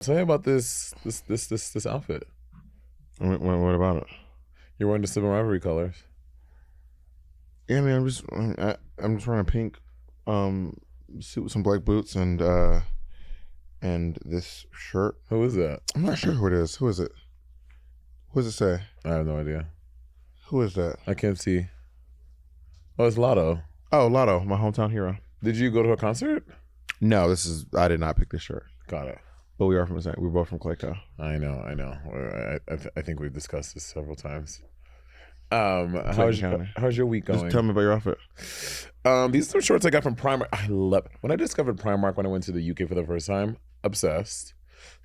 Tell me about this outfit. What about it? You're wearing the Sibling Rivalry colors. Yeah, I mean, I'm just wearing a pink suit with some black boots and this shirt. Who is that? I'm not sure who it is. Who is it? Who does it say? I have no idea. Who is that? I can't see. Oh, it's Lotto. Oh, Lotto, my hometown hero. Did you go to a concert? No, I did not pick this shirt. Got it. But we're both from Clayco. I know. I think we've discussed this several times. How's your week going? Just tell me about your outfit. These are some shorts I got from Primark. I love it. When I discovered Primark when I went to the UK for the first time, obsessed.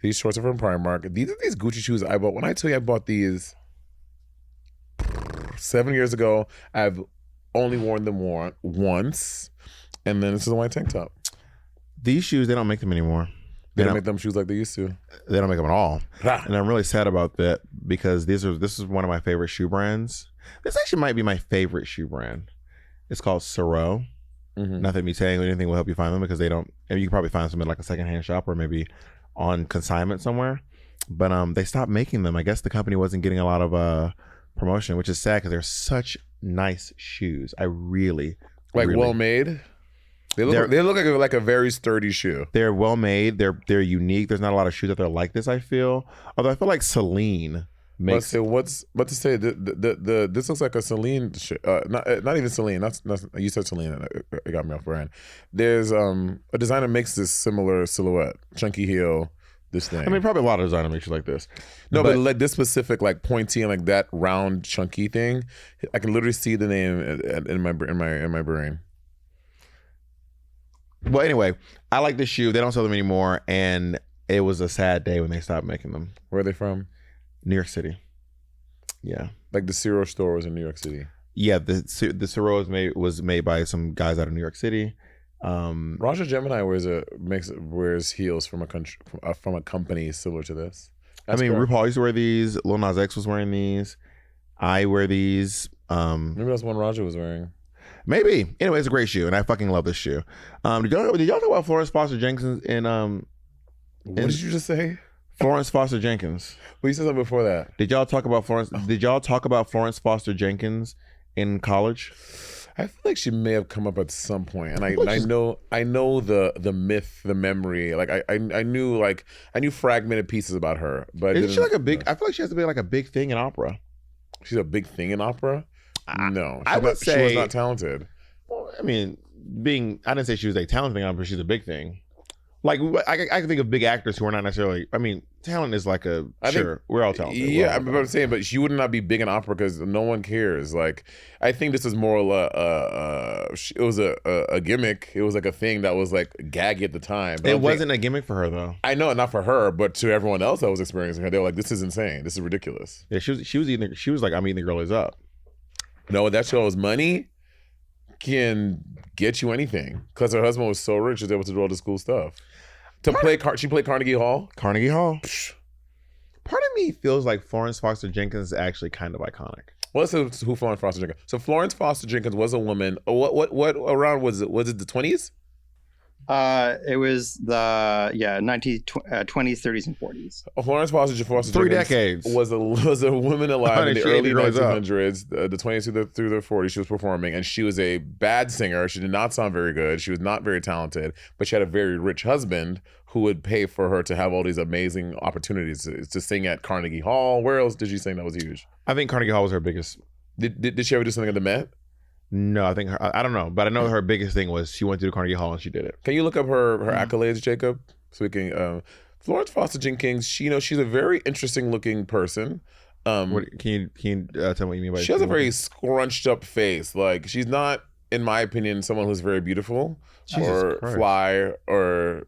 These shorts are from Primark. These are these Gucci shoes I bought. When I tell you I bought these 7 years ago, I've only worn them once, and then this is a white tank top. These shoes, they don't make them anymore. They don't make them shoes like they used to. They don't make them at all. And I'm really sad about that because this is one of my favorite shoe brands. This actually might be my favorite shoe brand. It's called Soro. Mm-hmm. Not that me saying anything will help you find them because they don't. And you can probably find them in like a secondhand shop or maybe on consignment somewhere. But they stopped making them. I guess the company wasn't getting a lot of promotion, which is sad because they're such nice shoes. I really well made. They look like a very sturdy shoe. They're well made. They're unique. There's not a lot of shoes that are like this, I feel. Although I feel like Celine makes. This looks like a Celine. Not even Celine. Not you said Celine. It got me off brand. There's a designer makes this similar silhouette, chunky heel. This thing. I mean, probably a lot of designers make shoes like this. No, but like this specific, like pointy and like that round, chunky thing. I can literally see the name in my brain. Well, anyway, I like this shoe. They don't sell them anymore, and it was a sad day when they stopped making them. Where are they from? New York City. Yeah, like the Ciro store was in New York City. Yeah, the Ciro was made by some guys out of New York City. Raja Gemini wears heels from a company similar to this. That's correct. RuPaul used to wear these. Lil Nas X was wearing these. I wear these. Maybe that's one Raja was wearing. Maybe. Anyway, it's a great shoe, and I fucking love this shoe. Did y'all talk about Florence Foster Jenkins in what did you just say? Florence Foster Jenkins. Well, you said something before that. Did y'all talk about Florence Foster Jenkins in college? I feel like she may have come up at some point, and I know the myth, the memory. Like I knew fragmented pieces about her, but isn't she like a big? I feel like she has to be like a big thing in opera. She's a big thing in opera. No, I would say she was not talented. Well, I mean, I didn't say she was a talented thing, but she's a big thing. Like I can think of big actors who are not necessarily. I mean, talent is like we're all talented. Yeah, I'm saying, but she would not be big in opera because no one cares. Like, I think this is more it was a gimmick. It was like a thing that was like gaggy at the time. It wasn't a gimmick for her though. I know, not for her, but to everyone else that was experiencing her, they were like, "This is insane. This is ridiculous." Yeah, she was like, "I'm eating the girlies up." No, that shows money can get you anything because her husband was so rich, she was able to do all this cool stuff. She played Carnegie Hall. Carnegie Hall. Part of me feels like Florence Foster Jenkins is actually kind of iconic. Well, let's who Florence Foster Jenkins. So Florence Foster Jenkins was a woman. What around was it? Was it the 20s? It was the 20s, 30s, and 40s. Florence Foster Jenkins 3 decades was a woman alive in the early 1900s, the 20s through the 40s. She was performing, and she was a bad singer. She did not sound very good. She was not very talented, but she had a very rich husband who would pay for her to have all these amazing opportunities to sing at Carnegie Hall. Where else did she sing that was huge? I think Carnegie Hall was her biggest. Did she ever do something at the Met? No, I think I don't know, but I know her biggest thing was she went to the Carnegie Hall and she did it. Can you look up her accolades, Jacob? So we can. Florence Foster Jenkins. She's a very interesting looking person. Can you tell me what you mean by? She has a very scrunched up face. Like, she's not, in my opinion, someone who's very beautiful or fly or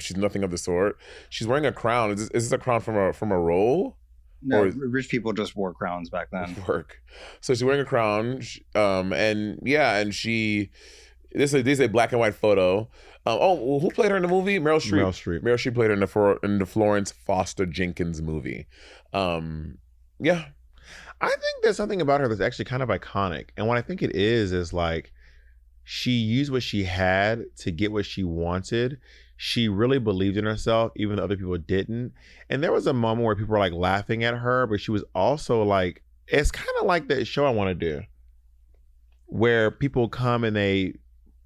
she's nothing of the sort. She's wearing a crown. Is this a crown from a role? No, rich people just wore crowns back then. So she's wearing a crown, and she. This is a black and white photo. Who played her in the movie? Meryl Streep. Meryl Streep played her in the Florence Foster Jenkins movie. Yeah. I think there's something about her that's actually kind of iconic, and what I think it is like she used what she had to get what she wanted. she really believed in herself, even though other people didn't. And there was a moment where people were like laughing at her, but she was also like, it's kind of like that show I want to do, where people come and they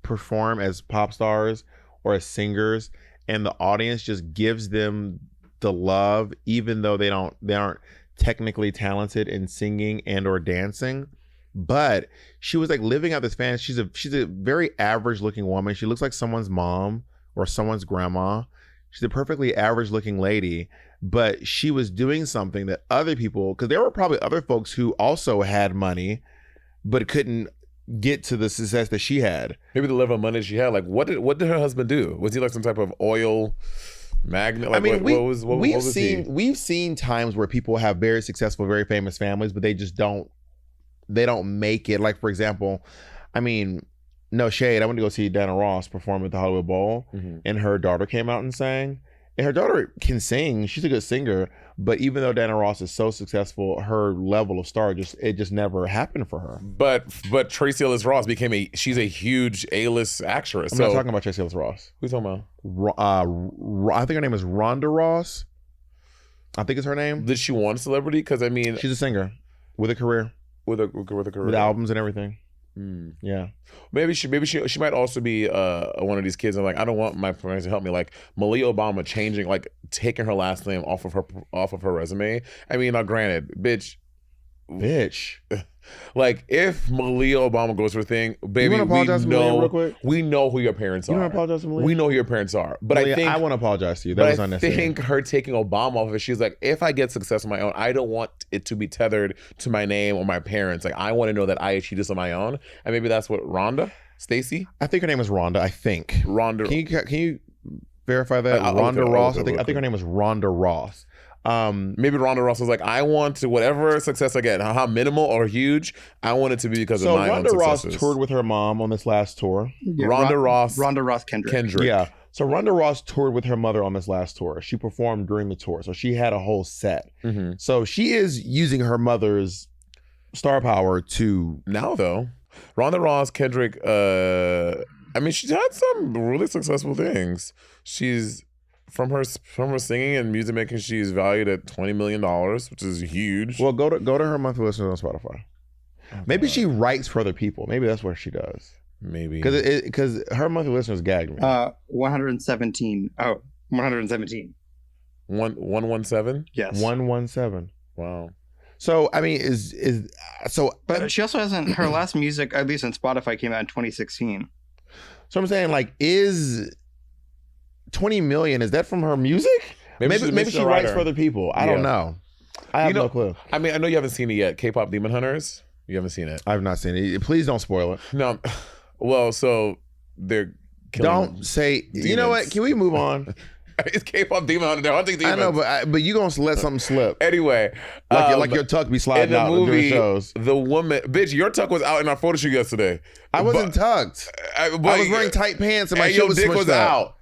perform as pop stars or as singers, and the audience just gives them the love, even though they aren't technically talented in singing and or dancing. But she was like living out this fantasy. She's a very average looking woman. She looks like someone's mom or someone's grandma. She's a perfectly average looking lady, but she was doing something that other people, because there were probably other folks who also had money but couldn't get to the success that she had. Maybe the level of money she had. Like, what did her husband do? Was he like some type of oil magnate? Like, I mean, we've seen times where people have very successful, very famous families, but they just don't make it. Like, for example, I mean, no shade, I went to go see Diana Ross perform at the Hollywood Bowl, and her daughter came out and sang. And her daughter can sing. She's a good singer. But even though Diana Ross is so successful, her level of star just never happened for her. But Tracy Ellis Ross she's a huge A-list actress. I'm not talking about Tracy Ellis Ross. Who you talking about? I think her name is Rhonda Ross. I think it's her name. Did she want a celebrity? Because I mean, she's a singer with a career. With albums and everything. Yeah, maybe she might also be one of these kids. I'm like, I don't want my parents to help me. Like Malia Obama taking her last name off of her resume. I mean, now granted, bitch. Like if Malia Obama goes for a thing, baby, we know who your parents are. You want to apologize to Malia? We know who your parents are. But Malia, I want to apologize to you. That was unnecessary. I think her taking Obama off of it, she's like, if I get success on my own, I don't want it to be tethered to my name or my parents. Like I want to know that I achieved this on my own. And maybe that's what Stacey? I think her name is Rhonda. I think. Rhonda. Can you verify that? Rhonda Ross. I think her name is Rhonda Ross. Maybe Rhonda Ross was like, I want to, whatever success I get, how minimal or huge, I want it to be because of my own successes. So Rhonda Ross toured with her mom on this last tour. Yeah, Rhonda Ross Kendrick. Yeah. So Rhonda Ross toured with her mother on this last tour. She performed during the tour. So she had a whole set. So she is using her mother's star power to... Now though, Rhonda Ross Kendrick, I mean, she's had some really successful things. She's... From her singing and music making, she's valued at $20 million, which is huge. Well, go to her monthly listeners on Spotify. Maybe she writes for other people. Maybe that's what she does. Maybe because her monthly listeners gagged me. 117. Oh, 117. 117. Yes. 117. Wow. So I mean, But she also hasn't. Her last music, at least on Spotify, came out in 2016. So I'm saying, like, is 20 million, is that from her music? Maybe she writes for other people. I don't know. I have no clue. I mean, I know you haven't seen it yet. K-pop Demon Hunters. You haven't seen it. I've not seen it. Please don't spoil it. No. Well, so they're killing Don't say. Demons. You know what? Can we move on? It's K-pop Demon Hunter. They're hunting demons. I know, but you gonna let something slip. Anyway, like your tuck be sliding out during shows. The woman, bitch, your tuck was out in our photo shoot yesterday. I wasn't tucked. I was wearing tight pants and my your dick was out.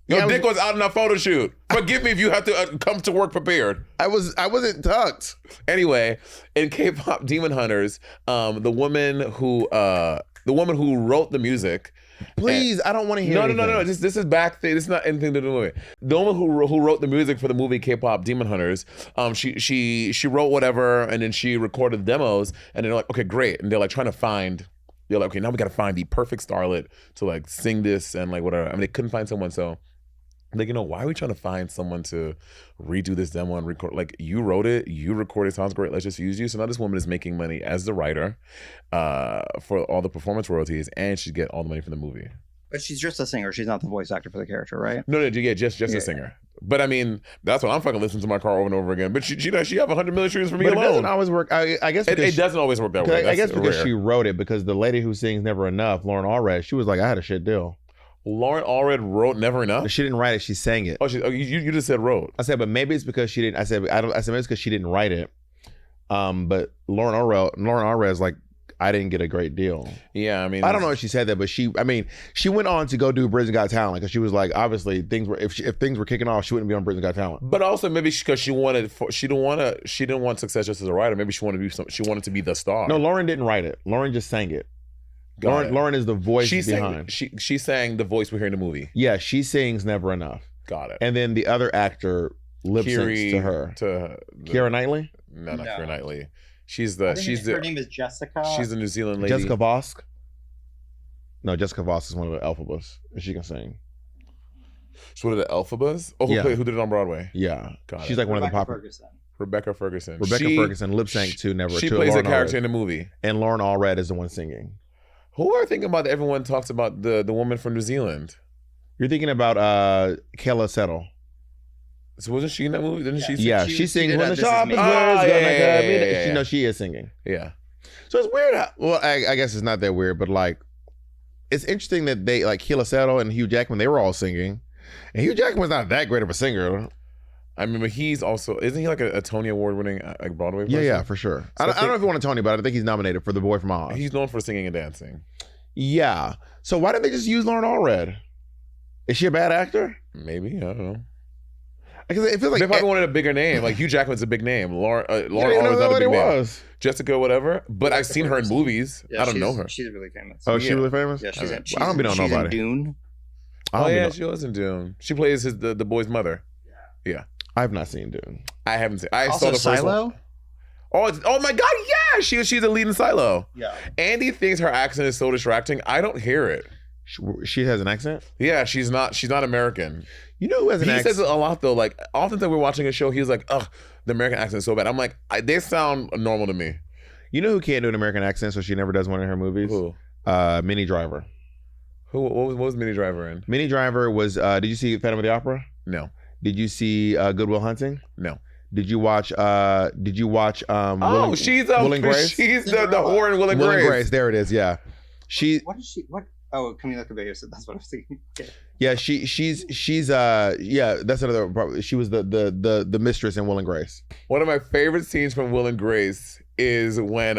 Your dick was out in our photo shoot. Forgive me if you have to come to work prepared. I wasn't tucked. Anyway, in K-pop Demon Hunters, the woman who wrote the music. Please, I don't want to hear. No. This is back thing. This is not anything to do with it. The woman who wrote the music for the movie K-pop Demon Hunters, she wrote whatever, and then she recorded the demos, and they're like, okay, great, and they're like trying to find. They're like, okay, now we got to find the perfect starlet to like sing this and like whatever. I mean, they couldn't find someone, so. Like, why are we trying to find someone to redo this demo and record? Like, you wrote it, you recorded, it sounds great, let's just use you. So now this woman is making money as the writer for all the performance royalties, and she'd get all the money from the movie. But she's just a singer. She's not the voice actor for the character, right? No, just a singer. But I mean, that's what I'm fucking listening to my car over and over again. But she have 100 million streams for me alone. It doesn't always work. I guess it doesn't always work that way. I guess because she wrote it, because the lady who sings Never Enough, Lauren Allred, she was like, I had a shit deal. Lauren Allred wrote Never Enough? She didn't write it, she sang it. Oh, you just said wrote. I said, but maybe it's because she didn't. I said maybe it's because she didn't write it. But Lauren Allred is like, I didn't get a great deal. Yeah, I mean, I don't know if she said that, but she went on to go do Britain's Got Talent because she was like, obviously if things were kicking off, she wouldn't be on Britain's Got Talent. But also maybe because she didn't want success just as a writer. Maybe she wanted to be the star. No, Lauren didn't write it. Lauren just sang it. Lauren is the voice She's behind. She sang the voice we hear in the movie. Yeah, she sings Never Enough. Got it. And then the other actor lip syncs to her. Keira Knightley? No, not Keira Knightley. Her name is Jessica. She's a New Zealand lady. Jessica Vosk? No, Jessica Vosk is one of the Elphibas. And she can sing. So what are the Elphibas? Oh, who did it on Broadway? Yeah. She's like one of the popular. Rebecca Ferguson. Ferguson lip sync to Never. She plays a character in the movie. And Lauren Allred is the one singing. Who are thinking about that everyone talks about the woman from New Zealand? You're thinking about Kayla Settle. So wasn't she in that movie? Didn't she? Yeah, she sings When the Shop is Where. No, she is singing. Yeah. So it's weird. Well, I guess it's not that weird, but like, it's interesting that they like Kayla Settle and Hugh Jackman. They were all singing, and Hugh Jackman's not that great of a singer. I mean, but he's also, isn't he like a Tony Award winning like Broadway person? Yeah, for sure. So I don't know if he won a Tony, but I think he's nominated for The Boy from Oz. He's known for singing and dancing. Yeah. So why didn't they just use Lauren Allred? Is she a bad actor? Maybe, I don't know. Because it feels like they probably wanted a bigger name. Like Hugh Jackman's a big name. Lauren Allred's not a big name. Jessica, whatever. But I've seen her in movies. Yeah, I don't know her. She's really famous. Oh, she's really famous? Yeah, she's I don't be knowing nobody. In Dune. Oh yeah, she was in Dune. She plays the boy's mother. Yeah. I've not seen Dune. I haven't seen. I also saw the first Silo? one. Oh my God! Yeah, she's a lead in Silo. Yeah. Andy thinks her accent is so distracting. I don't hear it. She has an accent. Yeah, she's not American. You know who has an accent? He says it a lot though. Like often that we're watching a show, he's like, "Ugh, the American accent is so bad." I'm like, they sound normal to me. You know who can't do an American accent, so she never does one in her movies? Who? Minnie Driver. What was Minnie Driver in? Minnie Driver was. Did you see Phantom of the Opera? No. Did you see Good Will Hunting? No. Did you watch? Will and, she's Will and Grace. She's the whore in Will and Grace. Grace. There it is. Yeah. What is she? What? Oh, Camila Cabello said that's what I was thinking. Okay. Yeah, she's yeah, that's another problem. She was the mistress in Will and Grace. One of my favorite scenes from Will and Grace is when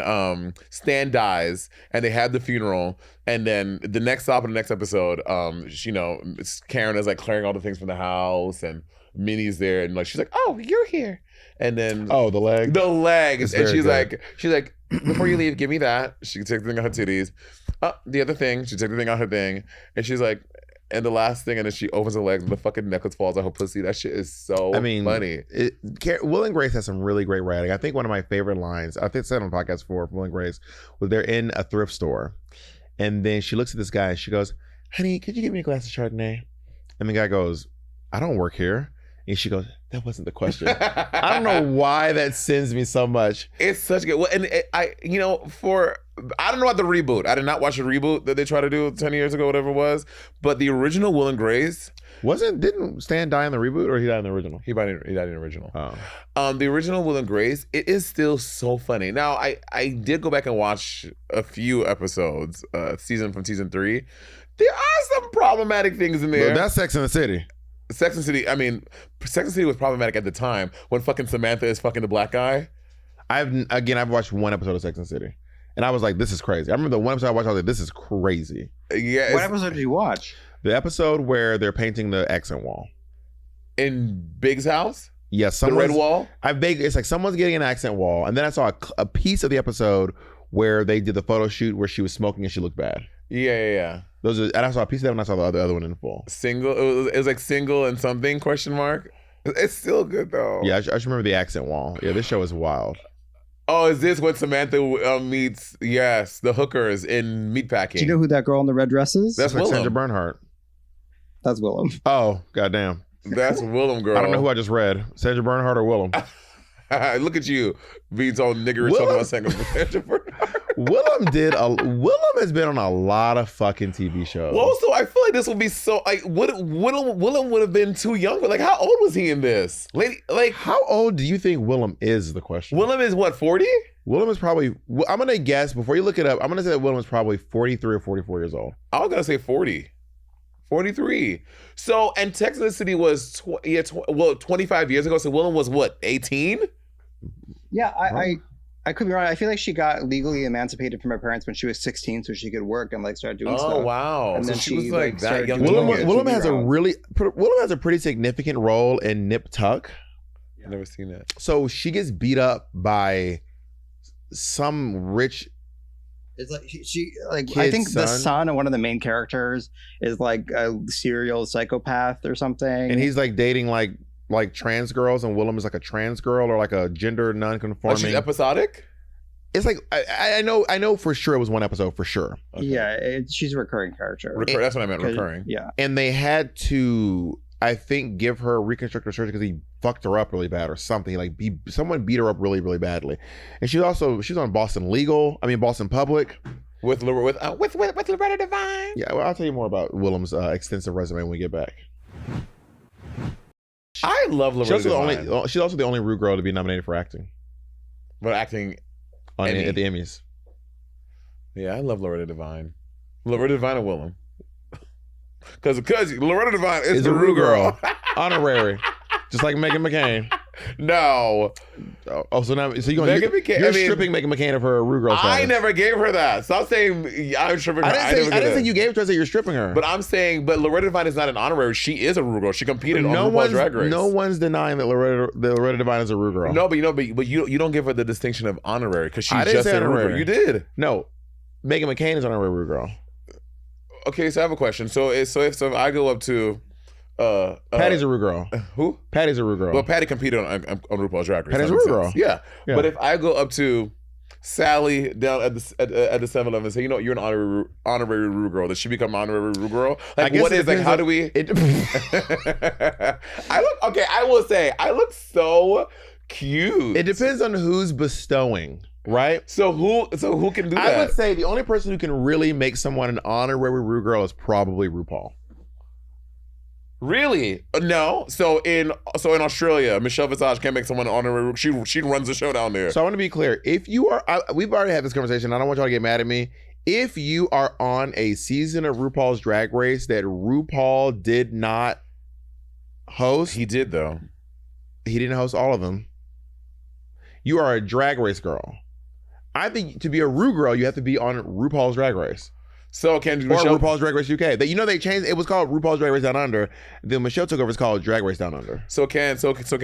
Stan dies and they have the funeral, and then the next stop in the next episode, Karen is like clearing all the things from the house, and Minnie's there, and like she's like, "Oh, you're here," and then the legs, and she's like, "Before you leave, give me that." She takes the thing out her titties. The other thing, she takes the thing out her thing, and she's like, and the last thing, and then she opens her legs and the fucking necklace falls out her pussy. That shit is so funny. Will and Grace has some really great writing. I think one of my favorite lines, I think I said on the podcast for Will and Grace, was they're in a thrift store, and then she looks at this guy and she goes, "Honey, could you give me a glass of Chardonnay?" And the guy goes, "I don't work here." And she goes, "That wasn't the question." I don't know why that sends me so much. It's such good. Well, and I don't know about the reboot. I did not watch the reboot that they tried to do 10 years ago, whatever it was. But the original Will and Grace didn't Stan die in the reboot, or he died in the original? He died in the original. Oh. The original Will and Grace, it is still so funny. Now I did go back and watch a few episodes, from season 3. There are some problematic things in there. Well, that's Sex and the City. Sex and the City was problematic at the time when fucking Samantha is fucking the black guy. I've watched one episode of Sex and the City, and I was like, "This is crazy." I remember the one episode I watched. I was like, "This is crazy." Yeah. What episode did you watch? The episode where they're painting the accent wall in Big's house. Yes, the red wall. It's like someone's getting an accent wall, and then I saw a piece of the episode where they did the photo shoot where she was smoking and she looked bad. Yeah. And I saw a piece of that, and I saw the other one in full. Single. It was like single and something ? It's still good though. Yeah, I just remember the accent wall. Yeah, this show is wild. Oh, is this when Samantha meets the hookers in meatpacking? Do you know who that girl in the red dress is? That's like Willem. Sandra Bernhardt. That's Willem. Oh, goddamn. That's Willem, girl. I don't know who I just read. Sandra Bernhardt or Willem? Look at you being so niggerish talking about Sandra Bernhardt. Willem has been on a lot of fucking TV shows. Well, also, I feel like this would be so like Willem would have been too young. But like, how old was he in this? How old do you think Willem is? The question. Willem is what, 40? Willem is probably. I'm gonna guess before you look it up. I'm gonna say that Willem is probably 43 or 44 years old. I was gonna say 40. 43. So, and Sex and the City was 25 years ago. So Willem was what, 18? Yeah, I could be wrong. I feel like she got legally emancipated from her parents when she was 16, so she could work and like start doing stuff. Oh wow! And so then she was like that young. Willem has a pretty significant role in Nip Tuck. I've never seen that. So she gets beat up by some rich It's like she like Kid's I think the son. son of one of the main characters is like a serial psychopath or something. And he's like dating like trans girls, and Willem is like a trans girl or like a gender non-conforming. Oh, she's episodic? It's like I know for sure it was one episode for sure. Okay. Yeah, she's a recurring character. That's what I meant, recurring. Yeah. And they had to, I think, give her reconstructive surgery because he fucked her up really bad or something. Like someone beat her up really, really badly. And she's on Boston Public. With Loretta Devine. Yeah, well, I'll tell you more about Willem's extensive resume when we get back. I love Loretta Devine. She's also the only Rue girl to be nominated for acting. But acting at the Emmys. Yeah, I love Loretta Devine. Loretta Devine and Willem. Because Loretta Devine is the Rue girl. Honorary. Just like Meghan McCain. No. Oh, so you're stripping Meghan McCain of her Rue girl status. I never gave her that. Stop saying I'm stripping her. I didn't say you gave it to her. I said you're stripping her. But I'm saying, Loretta Devine is not an honorary. She is a Rue girl. She competed on RuPaul's Drag Race. No one's denying that Loretta Devine is a Rue girl. No, but you don't give her the distinction of honorary because she's just a Rue girl. You did. No, Meghan McCain is an honorary Rue girl. Okay, so I have a question. So if I go up to Patty's a Rue girl. Who? Patty's a Rue girl. Well, Patty competed on RuPaul's Drag Race. Patty's a Rue girl. Yeah. But if I go up to Sally down at the 7-Eleven and say, you're an honorary Rue girl, does she become an honorary Rue girl? Like, what is like? How do we? I will say, I look so cute. It depends on who's bestowing. Right? So who can do that? I would say the only person who can really make someone an honorary Rue girl is probably RuPaul. Really? No. So in Australia, Michelle Visage can't make someone an honorary. She runs the show down there. So I want to be clear. If you are, we've already had this conversation. I don't want y'all to get mad at me. If you are on a season of RuPaul's Drag Race that RuPaul did not host, he did though. He didn't host all of them. You are a Drag Race girl. I think to be a Rue girl, you have to be on RuPaul's Drag Race. So can Michelle... RuPaul's Drag Race UK. They changed. It was called RuPaul's Drag Race Down Under. Then Michelle took over. It's called Drag Race Down Under. So can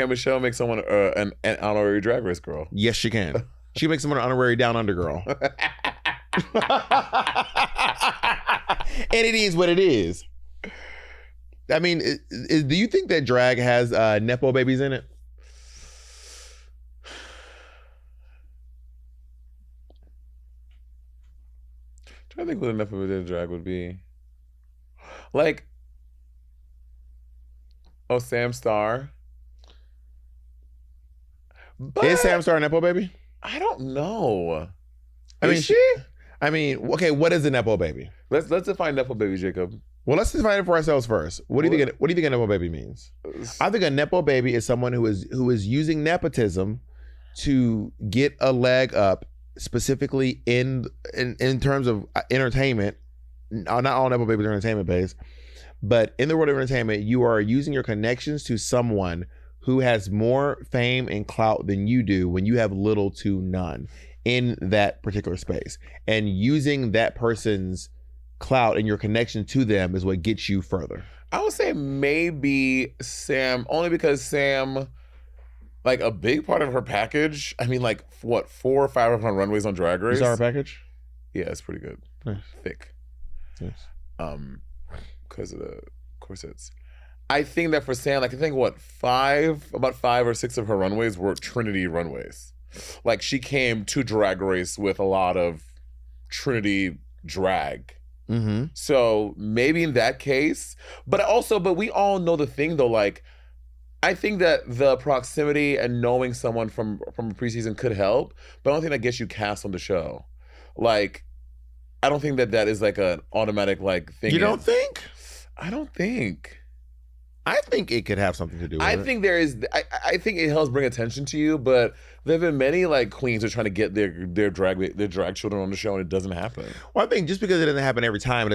Michelle make someone an honorary Drag Race girl? Yes, she can. She makes someone an honorary Down Under girl. And it is what it is. I mean, do you think that drag has Nepo babies in it? I think what a Nepo drag would be. Like, Sam Starr. But is Sam Starr a Nepo baby? I don't know. Is she? I mean, okay, what is a Nepo baby? Let's define Nepo baby, Jacob. Well, let's define it for ourselves first. What do you think a Nepo baby means? I think a Nepo baby is someone who is using nepotism to get a leg up, specifically in terms of entertainment. Not all Nepo babies are entertainment based, but in the world of entertainment, you are using your connections to someone who has more fame and clout than you do when you have little to none in that particular space. And using that person's clout and your connection to them is what gets you further. I would say maybe Sam, only because Sam, like a big part of her package, I mean, like what, 4 or 5 of her runways on Drag Race? You saw her package? Yeah, it's pretty good. Nice. Thick. Yes. Because of the corsets. I think that for Sam, like I think about 5 or 6 of her runways were Trinity runways. Like she came to Drag Race with a lot of Trinity drag. Mm-hmm. So maybe in that case, but we all know the thing though, like I think that the proximity and knowing someone from a preseason could help, but I don't think that gets you cast on the show. Like, I don't think that is like an automatic like thing. You don't think? I don't think. I think it could have something to do with it. I think there is. I think it helps bring attention to you, but there have been many like queens who are trying to get their drag children on the show, and it doesn't happen. Well, I think just because it doesn't happen every time, it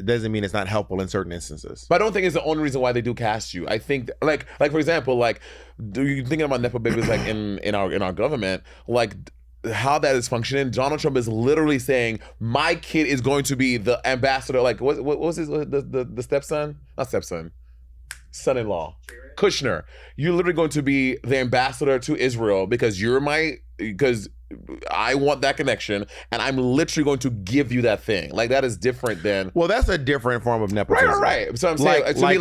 doesn't mean it's not helpful in certain instances. But I don't think it's the only reason why they do cast you. I think like for example, like do you thinking about Nepo babies like in our government, like how that is functioning? Donald Trump is literally saying my kid is going to be the ambassador. Like what was his the stepson? Not stepson. Son-in-law, Kushner. You're literally going to be the ambassador to Israel because I want that connection, and I'm literally going to give you that thing. Like, that is different than. Well, that's a different form of nepotism. Right. So I'm saying, to me,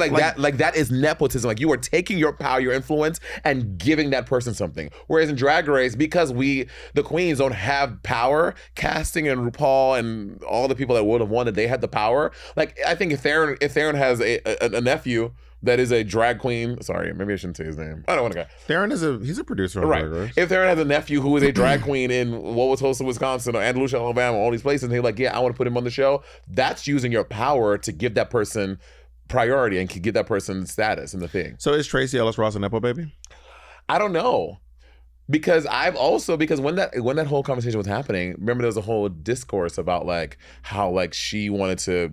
that is nepotism. Like, you are taking your power, your influence, and giving that person something. Whereas in Drag Race, because the queens don't have power, casting and RuPaul and all the people that would have won it, they had the power. Like, I think if Theron has a nephew that is a drag queen. Sorry, maybe I shouldn't say his name. I don't want to go. Theron he's a producer on right. Drag Race. If Theron has a nephew who is a drag queen in what was hosted in Wisconsin or Andalusia, Alabama, all these places, and they're like, yeah, I want to put him on the show. That's using your power to give that person priority and give that person status in the thing. So is Tracee Ellis Ross a Nepo baby? I don't know. Because when that whole conversation was happening, remember there was a whole discourse about like how like she wanted to,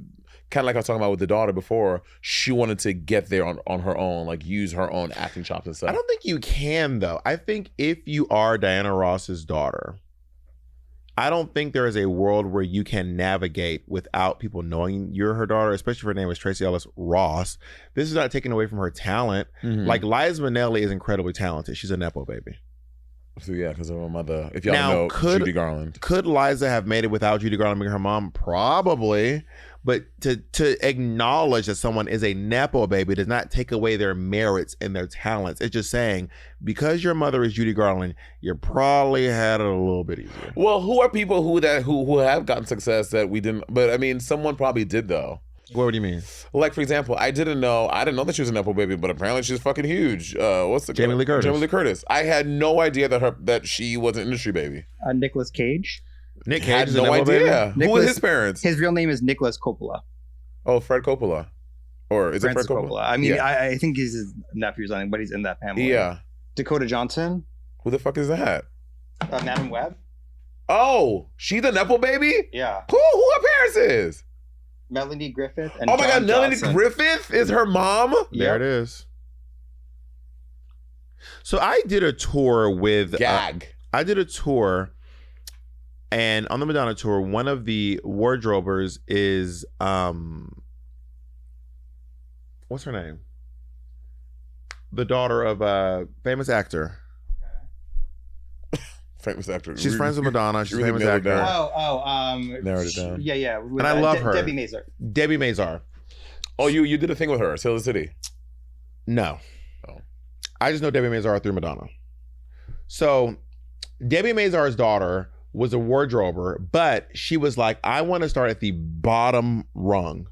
kind of like I was talking about with the daughter before, she wanted to get there on her own, like use her own acting chops and stuff. I don't think you can, though. I think if you are Diana Ross's daughter, I don't think there is a world where you can navigate without people knowing you're her daughter, especially if her name is Tracee Ellis Ross. This is not taking away from her talent. Mm-hmm. Like, Liza Minnelli is incredibly talented. She's a Nepo baby. So yeah, because of her mother. If y'all know Judy Garland. Could Liza have made it without Judy Garland being her mom? Probably. But to acknowledge that someone is a Nepo baby does not take away their merits and their talents. It's just saying, because your mother is Judy Garland, you probably had it a little bit easier. Well, who are people who have gotten success that we didn't? But I mean, someone probably did though. What do you mean? Like, for example, I didn't know that she was a Nepo baby, but apparently she's fucking huge. Jamie Lee Curtis. Jamie Lee Curtis. I had no idea that she was an industry baby. Nicolas Cage. Nick Cage had no idea. Who was his parents? His real name is Nicholas Coppola. Oh, Fred Coppola. Or is Francis it Fred Coppola? I mean, yeah. I think he's his nephew or something, but he's in that family. Yeah. Dakota Johnson. Who the fuck is that? Madam Web. Oh, she's a Nepo baby? Yeah. Who her parents is? Melanie Griffith and oh my John God, Melanie Johnson. Griffith is her mom? There it is. So I did a tour with... Gag. I did a tour, and on the Madonna tour, one of the wardrobers is... what's her name? The daughter of a famous actor. Famous actor. She's friends with Madonna. She's a famous actor. Narrowed it down. Yeah. And I love her. Debbie Mazar. Debbie Mazar. Oh, you did a thing with her, Silver City. No. Oh. I just know Debbie Mazar through Madonna. So Debbie Mazar's daughter was a wardrober, but she was like, I want to start at the bottom rung.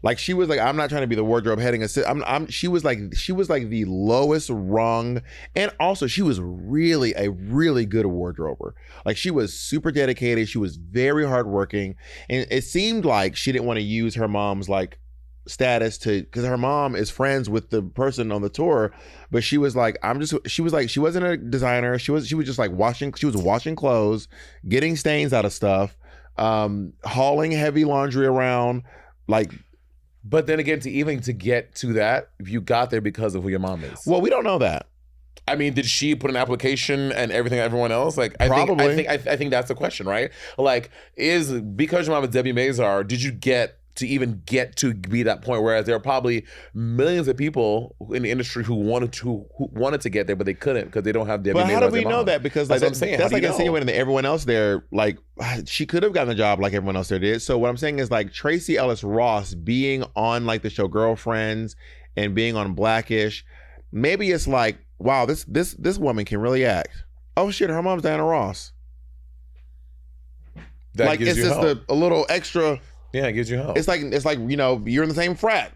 Like, she was like, I'm not trying to be the wardrobe heading assistant. She was like the lowest rung. And also, she was really a really good wardrober. Like, she was super dedicated. She was very hardworking. And it seemed like she didn't want to use her mom's like status because her mom is friends with the person on the tour. But she was like, she wasn't a designer. She was just like washing clothes, getting stains out of stuff, hauling heavy laundry around, like. But then again, to get to that, you got there because of who your mom is. Well, we don't know that. I mean, did she put an application and everything everyone else? Like, probably. I think that's the question, right? Like, because your mom is Debbie Mazar, did you get to be that point? Whereas there are probably millions of people in the industry who wanted to get there, but they couldn't because they don't have Debbie Mazar. But how do we know that? Because like, that's what I'm saying. That's like insinuating that everyone else there, like, she could have gotten the job like everyone else there did. So what I'm saying is, like, Tracee Ellis Ross being on like the show Girlfriends and being on Blackish, maybe it's like, wow, this woman can really act. Oh shit, her mom's Diana Ross. That like, gives it's you just help. a little extra. Yeah, it gives you help. It's like you're in the same frat.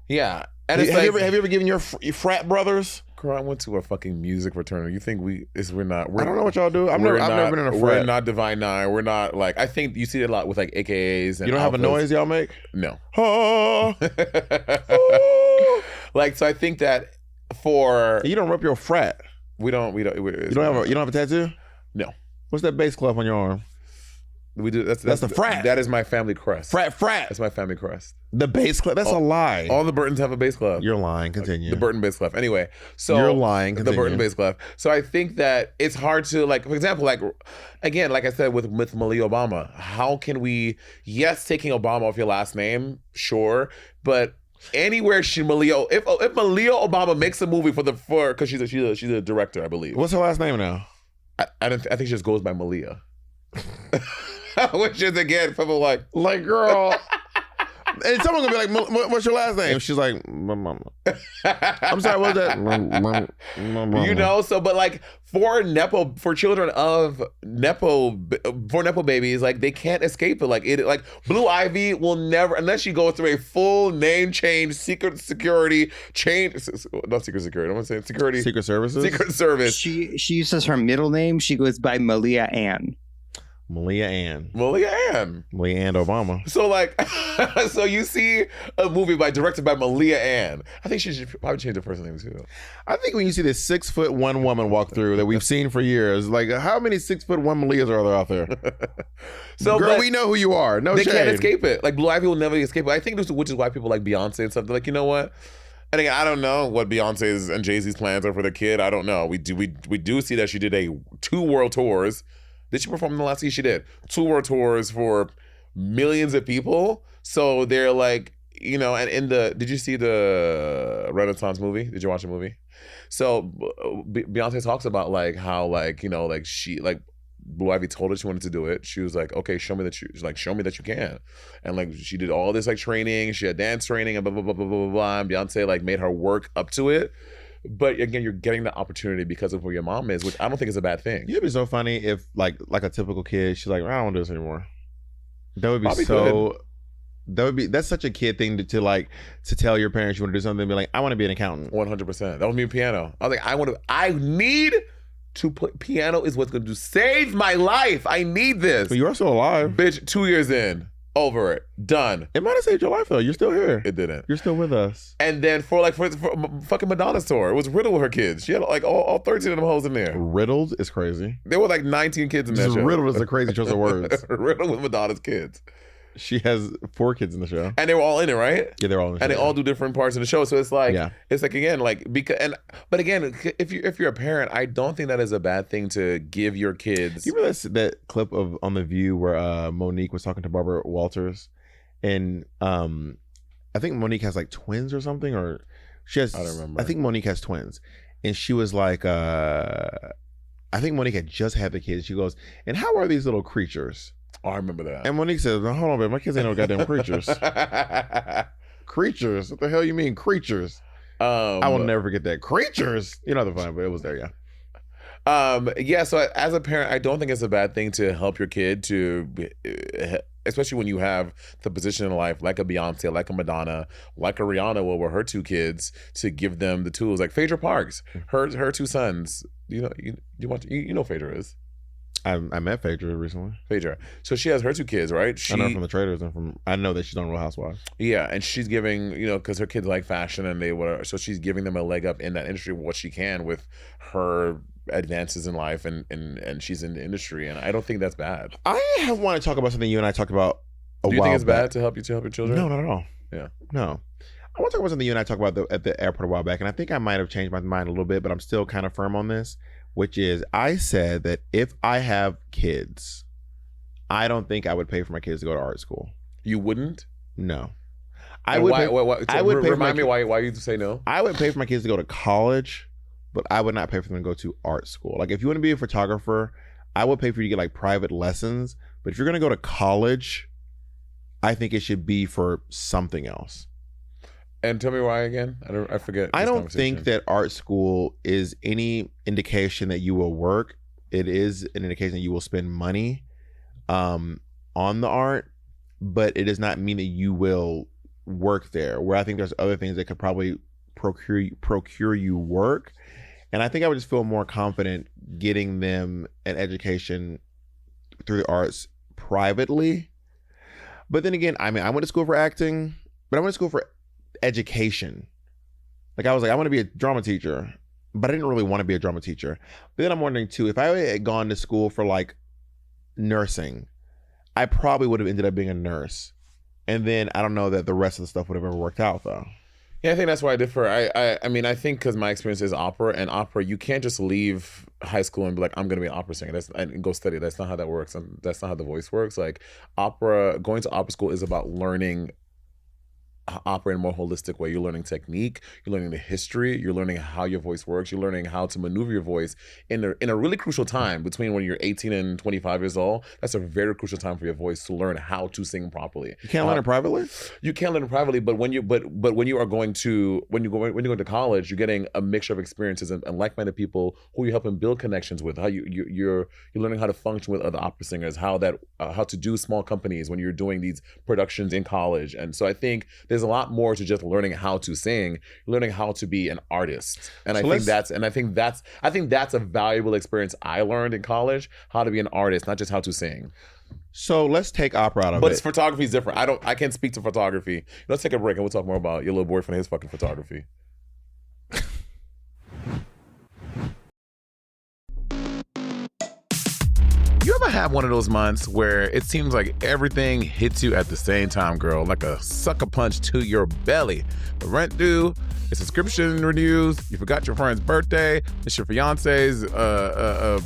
Yeah. And have you ever given your frat brothers? Girl, I went to a fucking music fraternity. You think we're not? I don't know what y'all do. I've never been in a frat. We're not Divine Nine. We're not like. I think you see it a lot with like AKAs. And you don't have a noise y'all make? No. Oh. Like, so I think that for you don't rep your frat. You don't have a tattoo? No. What's that bass clef on your arm? We do. That's the frat. That is my family crest. Frat. That's my family crest. The bass clef. That's a lie. All the Burtons have a bass clef. You're lying. Continue. The Burton bass clef. Anyway, so you're lying. Continue. The Burton bass clef. So I think that it's hard to, like, for example, like, again, like I said with Malia Obama, how can we? Yes, taking Obama off your last name, sure, but anywhere if Malia Obama makes a movie because she's a director, I believe. What's her last name now? I think she just goes by Malia. Which is again, people like girl. And someone gonna be like, "What's your last name?" She's like, "Mama." I'm sorry, what's that? You know, so but like for children of Nepo babies, like they can't escape it. Like Blue Ivy will never, unless you go through a full name change, secret security change, not secret security. I'm saying security, Secret Services, Secret Service. She uses her middle name. She goes by Malia Ann. Malia Ann Obama. So like, so you see a movie directed by Malia Ann. I think she should probably change the first name too. I think when you see this 6'1" woman walk through that we've seen for years, like how many 6'1" Malias are there out there? So girl, we know who you are. No, they shade. Can't escape it. Like Blue Ivy will never escape it. I think which is why people like Beyonce and stuff. They're like, you know what? And again, I don't know what Beyonce's and Jay-Z's plans are for their kid. I don't know. We do see that she did 2 world tours. Did she perform in the last year? She did. 2 world tours for millions of people. So they're like, you know, and did you see the Renaissance movie? Did you watch the movie? So Beyonce talks about like how like, you know, like she like Blue Ivy told her she wanted to do it. She was like, okay, show me that you can. And like she did all this like training. She had dance training and blah, blah, blah, blah, blah, blah. And Beyonce like made her work up to it. But again, you're getting the opportunity because of who your mom is, which I don't think is a bad thing. It'd be so funny if like a typical kid, she's like, I don't want to do this anymore. That would be Probably so. That's such a kid thing to tell your parents you want to do something and be like, I want to be an accountant. 100%. That would mean piano. I was like, I need to play piano is what's going to save my life. I need this. But you are still alive. Bitch, 2 years in. Over it. Done. It might have saved your life though. You're still here. It didn't. You're still with us. And then for fucking Madonna's tour, it was riddled with her kids. She had like all 13 of them hoes in there. Riddled is crazy. There were like 19 kids in that Just show. riddled is a crazy choice of words. Riddled with Madonna's kids. She has 4 kids in the show. And they were all in it, right? Yeah, they're all in the show. And they all do different parts of the show. So it's like, it's like again, like but again, if you're a parent, I don't think that is a bad thing to give your kids. You remember that clip of on The View where Monique was talking to Barbara Walters? And I think Monique has like twins or something, or she has. I don't remember. I think Monique has twins, and she was like, I think Monique had just had the kids. She goes, and how are these little creatures? Oh, I remember that. And Monique says, no, hold on, babe, my kids ain't no goddamn creatures. Creatures? What the hell you mean creatures? I will never forget that. Creatures? You know the fun, but it was there, yeah. So as a parent, I don't think it's a bad thing to help your kid to, especially when you have the position in life like a Beyonce, like a Madonna, like a Rihanna, with her 2 kids, to give them the tools. Like Phaedra Parks, her 2 sons. You know Phaedra is. I met Phaedra recently. Phaedra. So she has her 2 kids, right? I know her from the Traders I know that she's on Real Housewives. Yeah, and she's giving, because her kids like fashion and they whatever, so she's giving them a leg up in that industry with what she can with her advances in life, and she's in the industry, and I don't think that's bad. I want to talk about something you and I talked about a while back. Do you think it's bad to help your children? No, not at all. Yeah. No. I want to talk about something you and I talked about at the airport a while back, and I think I might have changed my mind a little bit, but I'm still kind of firm on this, which is I said that if I have kids, I don't think I would pay for my kids to go to art school. You wouldn't? No. Remind me why you say no? I would pay for my kids to go to college, but I would not pay for them to go to art school. Like if you want to be a photographer, I would pay for you to get like private lessons, but if you're going to go to college, I think it should be for something else. And tell me why again? I forget. I don't think that art school is any indication that you will work. It is an indication that you will spend money on the art, but it does not mean that you will work there. Where I think there's other things that could probably procure you work. And I think I would just feel more confident getting them an education through the arts privately. But then again, I mean, I went to school for acting, but I went to school for education. Like I was like, I want to be a drama teacher, but I didn't really want to be a drama teacher. But then I'm wondering too, if I had gone to school for like nursing, I probably would have ended up being a nurse. And then I don't know that the rest of the stuff would have ever worked out though. Yeah, I think that's why I differ. I mean, I think because my experience is opera, and opera, you can't just leave high school and be like, I'm going to be an opera singer. And go study. That's not how that works. That's not how the voice works. Like going to opera school is about learning operate in a more holistic way. You're learning technique, you're learning the history, you're learning how your voice works, you're learning how to maneuver your voice in a really crucial time between when you're 18 and 25 years old. That's a very crucial time for your voice to learn how to sing properly. You can't learn it privately? You can learn it privately, but when you are going to when you go to college, you're getting a mixture of experiences and like-minded people who you're helping build connections with. How you're learning how to function with other opera singers, how to do small companies when you're doing these productions in college. And so I think there's a lot more to just learning how to sing, learning how to be an artist. And I think that's a valuable experience I learned in college, how to be an artist, not just how to sing. So let's take opera out of it. But photography is different. I can't speak to photography. Let's take a break and we'll talk more about your little boyfriend and his fucking photography. You ever have one of those months where it seems like everything hits you at the same time, girl, like a sucker punch to your belly? The rent due, the subscription renews, you forgot your friend's birthday, it's your fiance's, I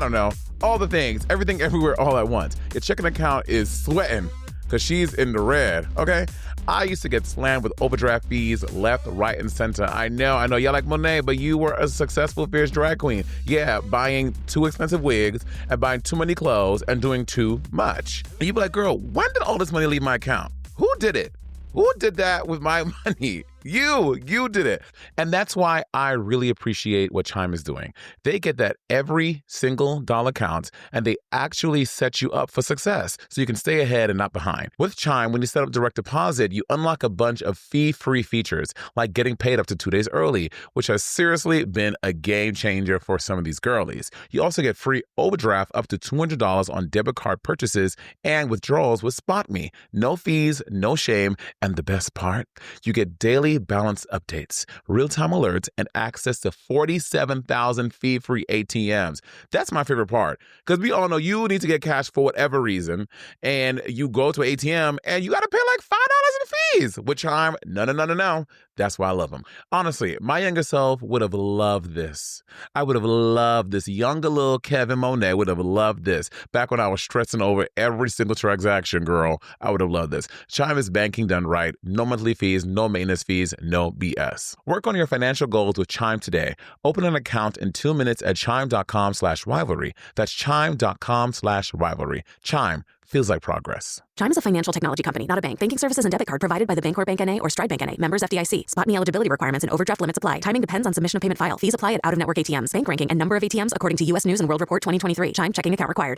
don't know, all the things, everything everywhere all at once. Your checking account is sweating because she's in the red, okay? I used to get slammed with overdraft fees left, right, and center. I know, y'all like Monét, but you were a successful fierce drag queen. Yeah, buying too expensive wigs and buying too many clothes and doing too much. And you be like, girl, when did all this money leave my account? Who did it? Who did that with my money? You did it. And that's why I really appreciate what Chime is doing. They get that every single dollar counts, and they actually set you up for success so you can stay ahead and not behind. With Chime, when you set up direct deposit, you unlock a bunch of fee-free features like getting paid up to 2 days early, which has seriously been a game changer for some of these girlies. You also get free overdraft up to $200 on debit card purchases and withdrawals with SpotMe. No fees, no shame, and the best part, you get daily balance updates, real-time alerts, and access to 47,000 fee-free ATMs. That's my favorite part, because we all know you need to get cash for whatever reason, and you go to an ATM, and you got to pay like $5 in fees, which I'm, no. That's why I love them. Honestly, my younger self would have loved this. I would have loved this. Younger little Kevin Monét would have loved this. Back when I was stressing over every single transaction, girl, I would have loved this. Chime is banking done right. No monthly fees, no maintenance fees, no BS. Work on your financial goals with Chime today. Open an account in 2 minutes at chime.com/rivalry. That's chime.com/rivalry. Chime feels like progress. Chime is a financial technology company, not a bank. Banking services and debit card provided by the Bancorp Bank N.A. or Stride Bank N.A. Members FDIC. SpotMe eligibility requirements and overdraft limits apply. Timing depends on submission of payment file. Fees apply at out-of-network ATMs. Bank ranking and number of ATMs according to U.S. News and World Report 2023. Chime checking account required.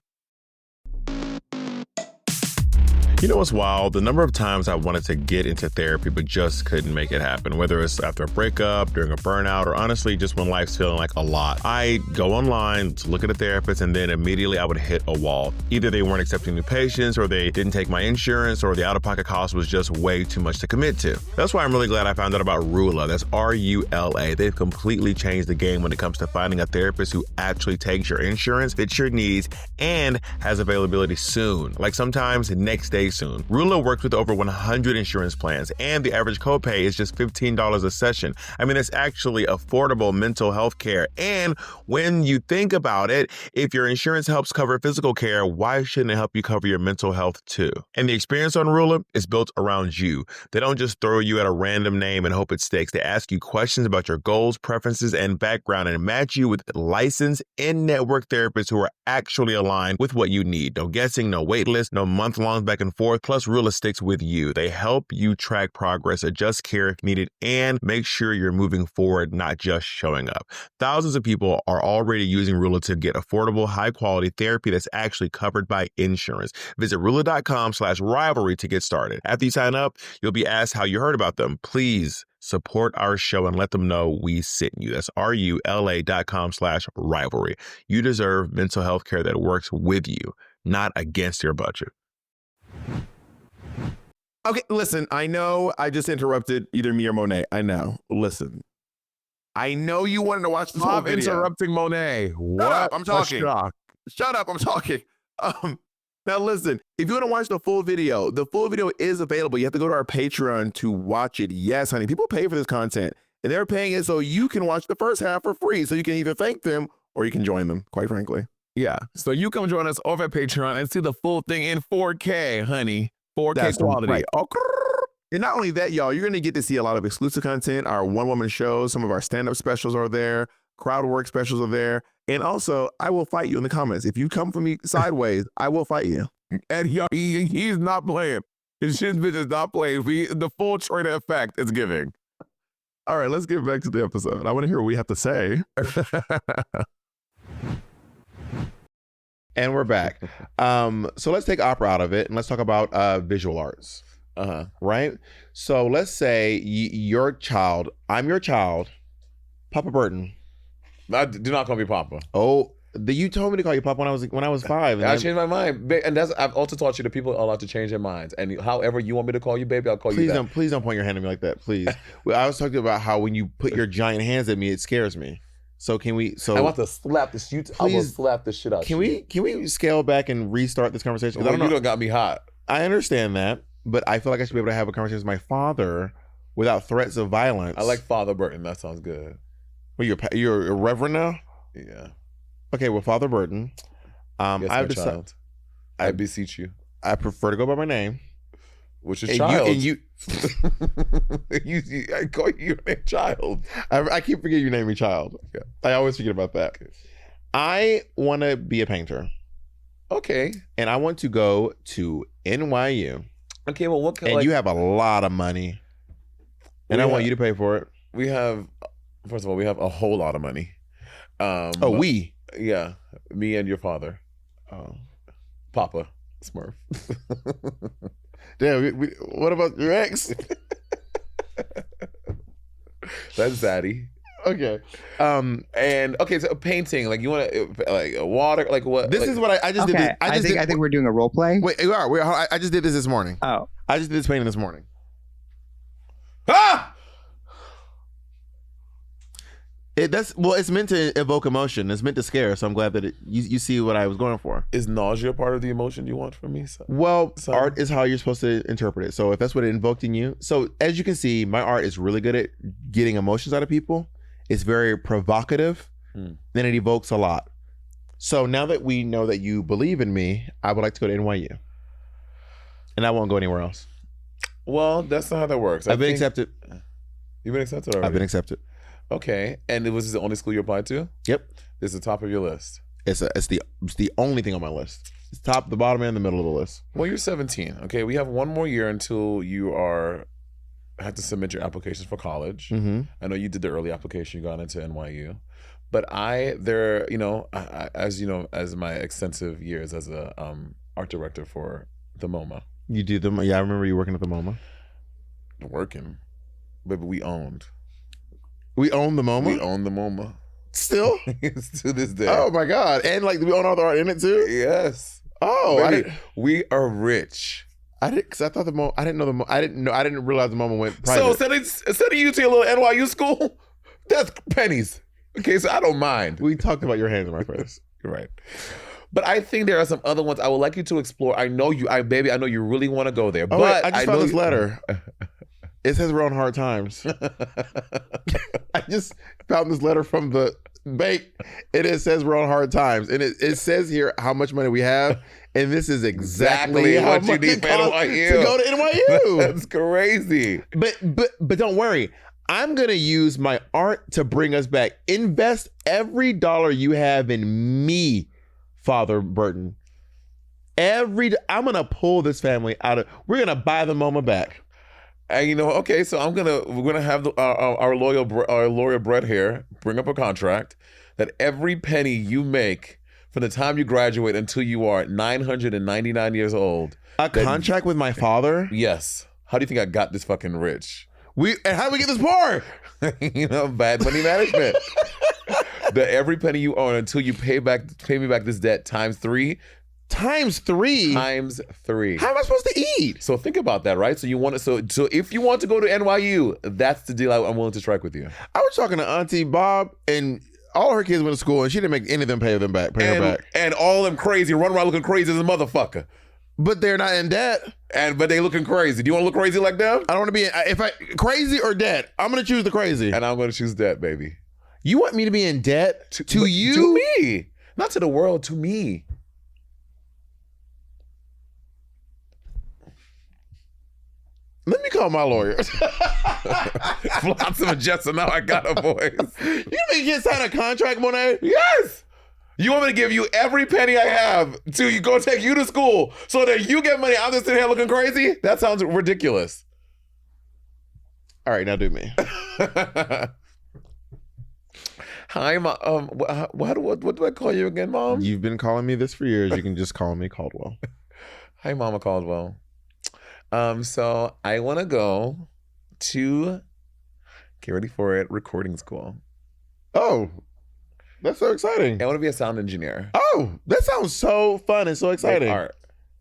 You know what's wild? The number of times I wanted to get into therapy but just couldn't make it happen, whether it's after a breakup, during a burnout, or honestly just when life's feeling like a lot. I go online to look at a therapist and then immediately I would hit a wall. Either they weren't accepting new patients, or they didn't take my insurance, or the out-of-pocket cost was just way too much to commit to. That's why I'm really glad I found out about Rula. That's R-U-L-A. They've completely changed the game when it comes to finding a therapist who actually takes your insurance, fits your needs, and has availability soon. Like sometimes next day soon. Rula works with over 100 insurance plans, and the average copay is just $15 a session. I mean, it's actually affordable mental health care. And when you think about it, if your insurance helps cover physical care, why shouldn't it help you cover your mental health too? And the experience on Rula is built around you. They don't just throw you at a random name and hope it sticks. They ask you questions about your goals, preferences, and background and match you with licensed in-network therapists who are actually aligned with what you need. No guessing, no wait list, no month-long back and forth. Plus, Rula sticks with you. They help you track progress, adjust care if needed, and make sure you're moving forward, not just showing up. Thousands of people are already using Rula to get affordable, high-quality therapy that's actually covered by insurance. Visit Rula.com/rivalry to get started. After you sign up, you'll be asked how you heard about them. Please support our show and let them know we sent you. That's RULA.com/rivalry. You deserve mental health care that works with you, not against your budget. Okay, listen, I know I just interrupted either me or Monét. I know. Listen. I know you wanted to watch this whole video. Stop interrupting Monét. What? Shut up, I'm talking. Shut up, I'm talking. Now listen, if you want to watch the full video is available. You have to go to our Patreon to watch it. Yes, honey, people pay for this content, and they're paying it so you can watch the first half for free, so you can either thank them or you can join them, quite frankly. Yeah, so you come join us over at Patreon and see the full thing in 4K, honey. 4K That's quality. right. Oh, And not only that, y'all, you're going to get to see a lot of exclusive content. Our one-woman shows, some of our stand-up specials are there. Crowd work specials are there. And also, I will fight you in the comments. If you come for me sideways, I will fight you. And y'all, he's not playing. His shit bitch is not playing. The full traitor effect is giving. All right, let's get back to the episode. I want to hear what we have to say. And we're back. So let's take opera out of it and let's talk about visual arts. Right? So let's say your child, I'm your child, Papa Burton. Do not call me Papa. Oh, you told me to call you Papa when I was 5. And I changed my mind, and I've also taught you that people are allowed to change their minds. And however you want me to call you, baby, I'll call you that. Please don't point your hand at me like that, please. I was talking about how when you put your giant hands at me, it scares me. So can we? So I want to slap this. I will slap the shit out. Can we scale back and restart this conversation? Well, you don't got me hot. I understand that, but I feel like I should be able to have a conversation with my father without threats of violence. I like Father Burton. That sounds good. Well, you're a reverend now. Yeah. Okay. Well, Father Burton. Yes, my child. I beseech you. I prefer to go by my name. Which is child. You I call you your name child. I keep forgetting you name me child. Yeah. I always forget about that. Okay. I want to be a painter. Okay. And I want to go to NYU. Okay, well, what kind and you have a lot of money. And I want you to pay for it. First of all, we have a whole lot of money. We? Yeah. Me and your father. Oh. Papa Smurf. Damn, what about your ex? That's Zaddy. Okay. And okay, so painting, like you want to like water, like what? This is what I just did. I think we're doing a role play. Wait, I just did this morning. Oh. I just did this painting this morning. Ah! It's meant to evoke emotion. It's meant to scare. So I'm glad that you see what I was going for. Is nausea part of the emotion you want from me? Art is how you're supposed to interpret it. So if that's what it invoked in you. So as you can see, my art is really good at getting emotions out of people. It's very provocative. Then it evokes a lot. So now that we know that you believe in me, I would like to go to NYU. And I won't go anywhere else. Well, that's not how that works. I've been accepted. You've been accepted already? I've been accepted. Okay, and was this the only school you applied to? Yep. This is the top of your list. It's the only thing on my list. It's top, the bottom, and the middle of the list. Well, you're 17. Okay, we have one more year until you have to submit your applications for college. Mm-hmm. I know you did the early application. You got into NYU, but as my extensive years as a art director for the MoMA. You did the I remember you working at the MoMA. Working, but we owned. We own the MoMA? We own the MoMA. Still? To this day. Oh my God. And like, do we own all the art in it too? Yes. Oh, baby, we are rich. I didn't realize the MoMA went private. So instead of you to your little NYU school, that's pennies. Okay, so I don't mind. We talked about your hands in my face. You're right. But I think there are some other ones I would like you to explore. I know you really want to go there. Oh, but wait, I just found this letter. It says we're on hard times. I just found this letter from the bank, and it says we're on hard times, and it says here how much money we have, and this is exactly what you need for NYU. To go to NYU. That's crazy. But don't worry. I'm gonna use my art to bring us back. Invest every dollar you have in me, Father Burton. I'm gonna pull this family out of. We're gonna buy the MoMA back. And okay, so we're gonna have our lawyer Brett here bring up a contract that every penny you make from the time you graduate until you are 999 years old. A contract with my father? Yes. How do you think I got this fucking rich? And how do we get this poor? Bad money management. That every penny you own until you pay me back this debt times 3. Times 3? Times 3. How am I supposed to eat? So think about that, right? So so if you want to go to NYU, that's the deal I'm willing to strike with you. I was talking to Auntie Bob, and all her kids went to school, and she didn't make any of them pay her back. And all of them crazy, run around looking crazy as a motherfucker. But they're not in debt. But they looking crazy. Do you want to look crazy like them? I don't want to be crazy or debt. I'm going to choose the crazy. And I'm going to choose debt, baby. You want me to be in debt to you? To me. Not to the world, to me. Let me call my lawyer. Flotsam and Jetsam, now I got a voice. You think you can't sign a contract, Monét? Yes. You want me to give you every penny I have to go take you to school so that you get money? I'm just sitting here looking crazy? That sounds ridiculous. All right, now do me. Hi, Mom. What do I call you again, Mom? You've been calling me this for years. You can just call me Caldwell. Hi, Mama Caldwell. So I want to go to, get ready for it, recording school. Oh, that's so exciting. I want to be a sound engineer. Oh, that sounds so fun and so exciting. Like art.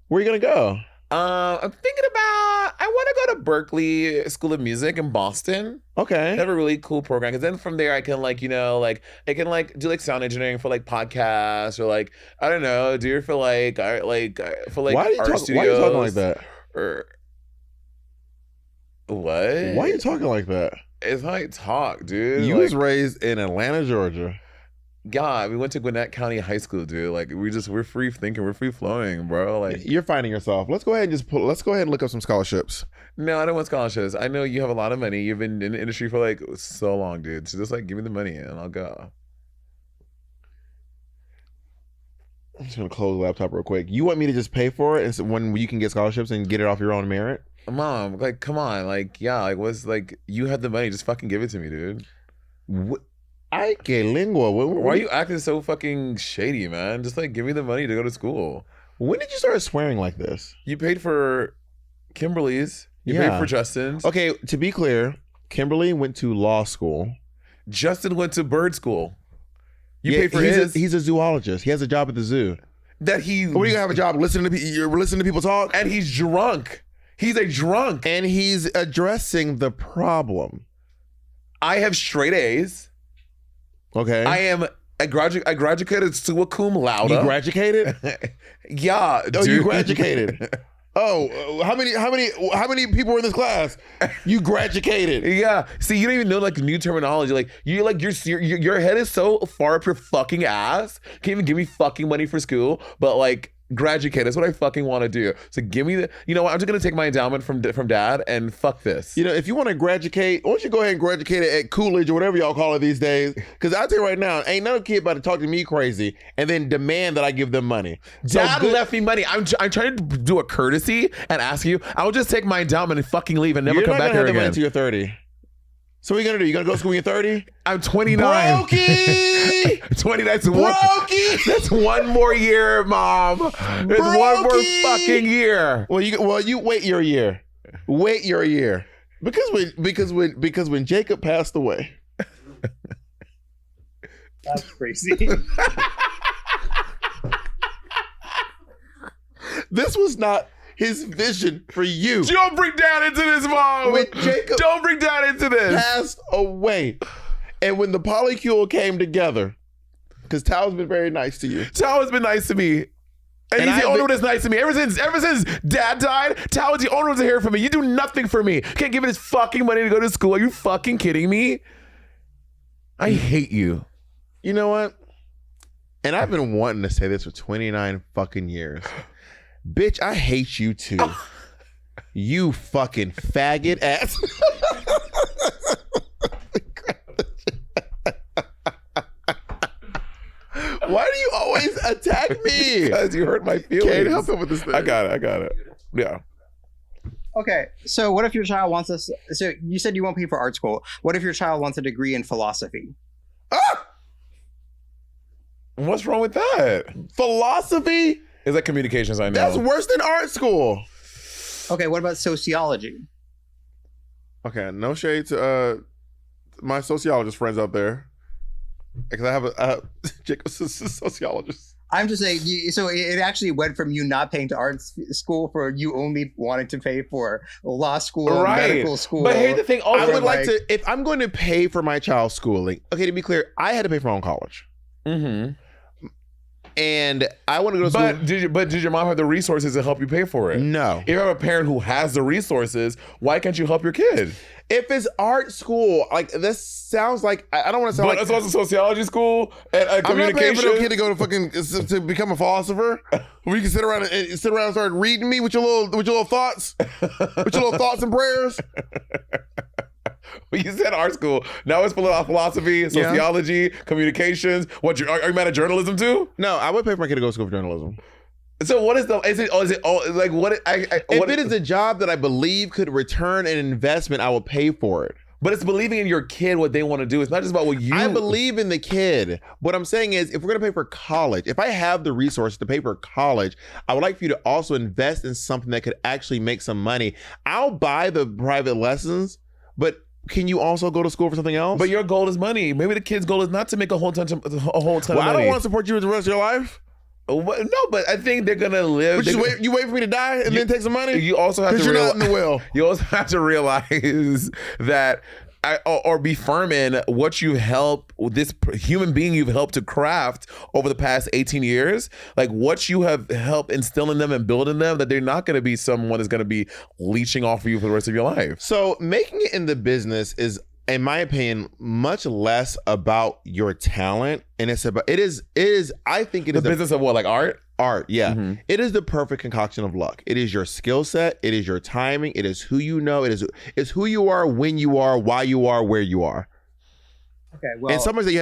Where are you going to go? I'm thinking about, I want to go to Berklee School of Music in Boston. Okay. They have a really cool program. Because then from there, I can I can do sound engineering for podcasts or I don't know, do it for art studios. Why are you talking like that? Or what? Why are you talking like that? It's how I talk, dude. You was raised in Atlanta, Georgia. God, we went to Gwinnett County High School, dude. We're free thinking, we're free flowing, bro. You're finding yourself. Let's go ahead and look up some scholarships. No, I don't want scholarships. I know you have a lot of money. You've been in the industry for so long, dude. So just give me the money and I'll go. I'm just gonna close the laptop real quick. You want me to just pay for it and when you can get scholarships and get it off your own merit? Mom, come on, you had the money, just fucking give it to me, dude. Ay, que lengua. Why are you acting so fucking shady, man? Just give me the money to go to school. When did you start swearing like this? You paid for Kimberly's. You paid for Justin's. Okay, to be clear, Kimberly went to law school. Justin went to bird school. You paid for his. He's a zoologist. He has a job at the zoo. What are you gonna have a job? You're listening to people talk? And he's drunk. He's a drunk. And he's addressing the problem. I have straight A's. Okay. I graduated summa cum laude. You graduated? Yeah, dude. Oh, you graduated. Oh, how many people were in this class? You graduated. Yeah. See, you don't even know new terminology. Your head is so far up your fucking ass. Can't even give me fucking money for school, but graduate. That's what I fucking want to do. So give me what? I'm just gonna take my endowment from Dad and fuck this. If you want to graduate, why don't you go ahead and graduate at Coolidge or whatever y'all call it these days? Because I'll tell you right now, ain't no kid about to talk to me crazy and then demand that I give them money. Dad left me money. I'm trying to do a courtesy and ask you. I'll just take my endowment and fucking leave and never come back here again. You're not gonna have the money until you're 30. So what are you gonna do? You gonna go to school when you're 30? I'm 29. Brokey! 29. Brokey! That's one more year, Mom. There's one more fucking year. Well, you wait your year. Wait your year. Because when Jacob passed away. That's crazy. This was not his vision for you. Don't bring Dad into this, Mom. When Jacob don't bring Dad into this. Passed away. And when the polycule came together, because Tao's been very nice to you. Tao has been nice to me. And he's the only one that's nice to me. Ever since Dad died, Tao is the only one that's here for me. You do nothing for me. Can't give me this fucking money to go to school. Are you fucking kidding me? I hate you. You know what? And I've been wanting to say this for 29 fucking years. Bitch, I hate you too. You fucking faggot ass. Why do you always attack me? Because you hurt my feelings. Can't help it with this thing. I got it. Yeah. Okay, so what if your child wants us? So you said you won't pay for art school. What if your child wants a degree in philosophy? Ah! What's wrong with that? Philosophy? Is that communications? I know. That's worse than art school. Okay, what about sociology? Okay, no shade to my sociologist friends out there. Because I have Jacob's a sociologist. I'm just saying, so it actually went from you not paying to art school for you only wanting to pay for law school, right. medical school. But here's the thing. I would like to, if I'm going to pay for my child's schooling, okay, to be clear, I had to pay for my own college. Mm-hmm. And I want to go to school. But did your mom have the resources to help you pay for it? No. If you have a parent who has the resources, why can't you help your kid? If it's art school, like this sounds like I don't want to sound it's also sociology school and I'm not paying communication. for no kid to go to fucking to become a philosopher. where you can sit around and start reading me with your little thoughts, with your little thoughts and prayers. Well, you said art school. Now it's philosophy, sociology, communications. What? Are you mad at journalism too? No, I would pay for my kid to go to school for journalism. So what is like what? If it is a job that I believe could return an investment, I will pay for it. But it's believing in your kid, what they want to do. It's not just about what you... I believe in the kid. What I'm saying is, if we're going to pay for college, if I have the resources to pay for college, I would like for you to also invest in something that could actually make some money. I'll buy the private lessons, but can you also go to school for something else? But your goal is money. Maybe the kid's goal is not to make a whole ton of money. I don't want to support you for the rest of your life. No, but I think they're gonna live. You wait for me to die and then take some money. You also have to you're not in the will. You also have to realize that, or be firm in what you help this human being you've helped to craft over the past 18 years. Like what you have helped instill in them and build in them. That they're not going to be someone that's going to be leeching off of you for the rest of your life. So making it in the business is, in my opinion, much less about your talent, and it's about I think it is the business of what, like art. Yeah. Mm-hmm. It is the perfect concoction of luck. It is your skill set. It is your timing. It is who you know. It's who you are, when you are, why you are, where you are. Okay, well, and some ways that you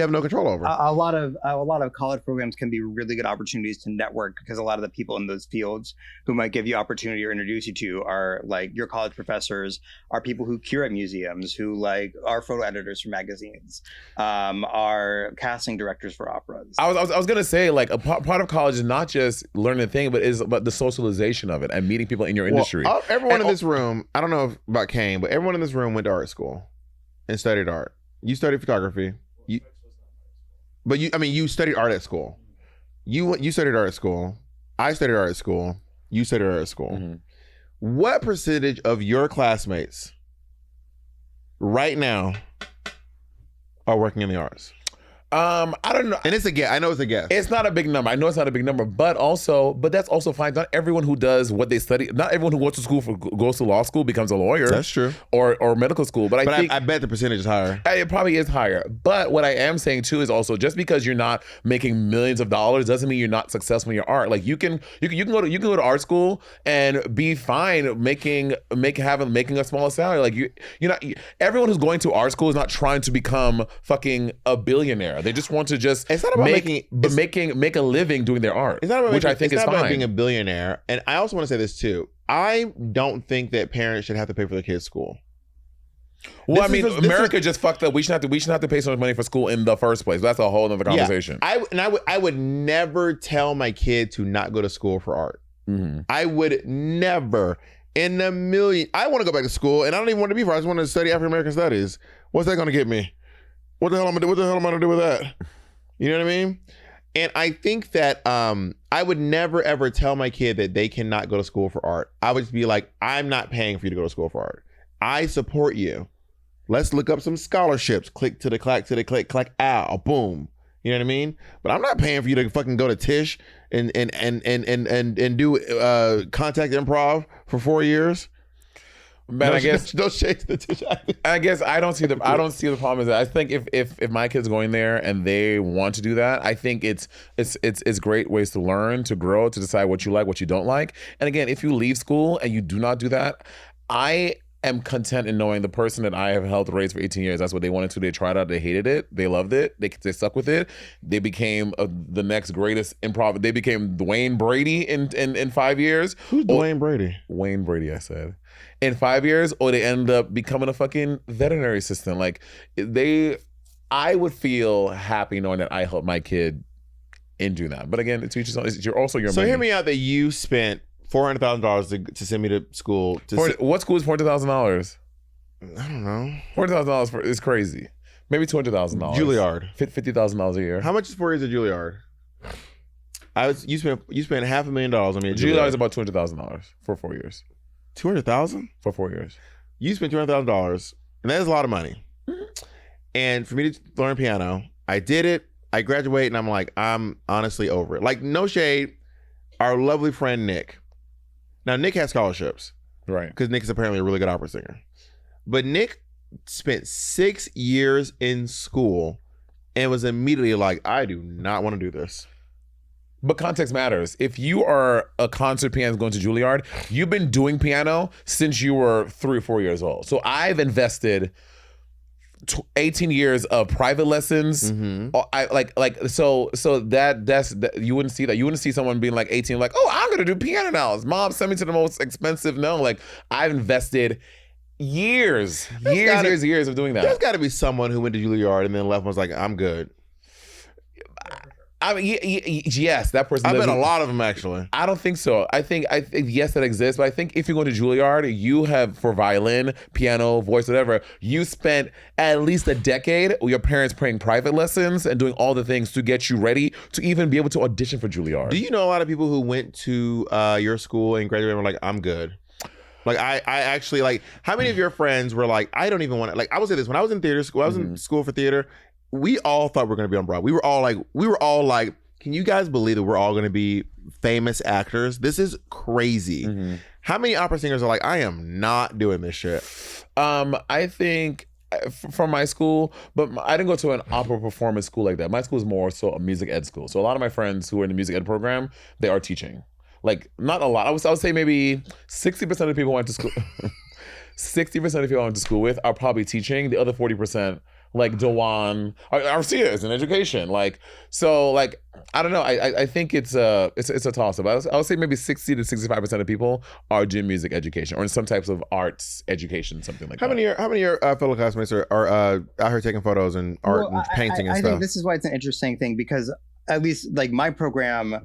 have no control over. A lot of college programs can be really good opportunities to network, because a lot of the people in those fields who might give you opportunity or introduce you to are like your college professors, are people who curate museums, who like are photo editors for magazines, are casting directors for operas. I was gonna say, like, a part of college is not just learning the thing, but is about the socialization of it and meeting people in your industry. Everyone in this room, I don't know about Kane, but everyone in this room went to art school and studied art. You studied photography. You studied art at school. You studied art at school. I studied art at school. You studied art at school. Mm-hmm. What percentage of your classmates right now are working in the arts? I don't know. And it's a guess. I know it's a guess. It's not a big number. I know it's not a big number, but that's also fine. Not everyone who does what they study, not everyone who goes to law school becomes a lawyer. That's true. Or medical school. But I bet the percentage is higher. It probably is higher. But what I am saying too is also, just because you're not making millions of dollars doesn't mean you're not successful in your art. Like you can go to art school and be fine making a smaller salary. Like you're not, everyone who's going to art school is not trying to become fucking a billionaire. They just want to it's not about make a living doing their art. It's not about I think is fine. It's not about being a billionaire. And I also want to say this too. I don't think that parents should have to pay for their kids' school. Well, America just fucked up. We should have to pay so much money for school in the first place. That's a whole other conversation. Yeah, I would never tell my kid to not go to school for art. Mm-hmm. I would never in a million. I want to go back to school, and I don't even want to be for. I just want to study African American studies. What's that going to get me? What the hell am I going to do with that? You know what I mean? And I think that I would never ever tell my kid that they cannot go to school for art. I would just be like, I'm not paying for you to go to school for art. I support you. Let's look up some scholarships. Click to the clack, ow, boom. You know what I mean? But I'm not paying for you to fucking go to Tisch and do contact improv for 4 years. Man, I guess don't shake the Tisch. I guess I don't see the problem is that I think if my kid's going there and they want to do that, I think it's great ways to learn, to grow, to decide what you like, what you don't like. And again, if you leave school and you do not do that, I am content in knowing the person that I have helped raise for 18 years. That's what they wanted to. They tried out. They hated it. They loved it. They stuck with it. They became the next greatest improv. They became Dwayne Brady in 5 years. Who's Dwayne Brady? Wayne Brady, I said. In 5 years, or they end up becoming a fucking veterinary assistant. Like I would feel happy knowing that I helped my kid in doing that. But again, it's also your money. So hear me out that you spent $400,000 to send me to school. What school is $400,000? I don't know. $400,000 is crazy. Maybe $200,000. Juilliard. $50,000 a year. How much is 4 years of Juilliard? You spent $500,000 on me. Juilliard is about $200,000 for 4 years. 200,000 for 4 years. You spent $200,000, and that is a lot of money. And for me to learn piano, I did it. I graduate, and I'm like, I'm honestly over it. Like, no shade. Our lovely friend Nick. Now, Nick has scholarships, right? Because Nick is apparently a really good opera singer. But Nick spent 6 years in school and was immediately like, I do not want to do this. But context matters. If you are a concert pianist going to Juilliard, you've been doing piano since you were 3 or 4 years old. So I've invested 18 years of private lessons. Mm-hmm. So that's you wouldn't see that. You wouldn't see someone being like 18, like, oh, I'm gonna do piano now. Mom, send me to the most expensive. No, like I've invested years of doing that. There's got to be someone who went to Juilliard and then left and was like, I'm good. I mean, yes, that person. I bet a lot of them actually. I don't think so. I think yes, that exists, but I think if you go to Juilliard, you have for violin, piano, voice, whatever, you spent at least a decade with your parents paying private lessons and doing all the things to get you ready to even be able to audition for Juilliard. Do you know a lot of people who went to your school and graduated and were like, I'm good? Like I actually like. How many of your friends were like, I don't even want to? Like I would say this when I was in theater school. I was in school for theater. We all thought we were going to be on Broadway. We were all like, can you guys believe that we're all going to be famous actors? This is crazy. Mm-hmm. How many opera singers are like, I am not doing this shit? I think from my school, but I didn't go to an opera performance school like that. My school is more so a music ed school. So a lot of my friends who are in the music ed program, they are teaching. Like not a lot. I would say maybe 60% of the people I went to school. 60% of the people I went to school with are probably teaching. The other 40%. Like Dewan, our seniors in education, like so, like I don't know. I think it's a toss up. I would say maybe 60 to 65% of people are doing music education or in some types of arts education, something like that. How many of your fellow classmates are out here taking photos and art and painting and stuff? I think this is why it's an interesting thing because at least like my program,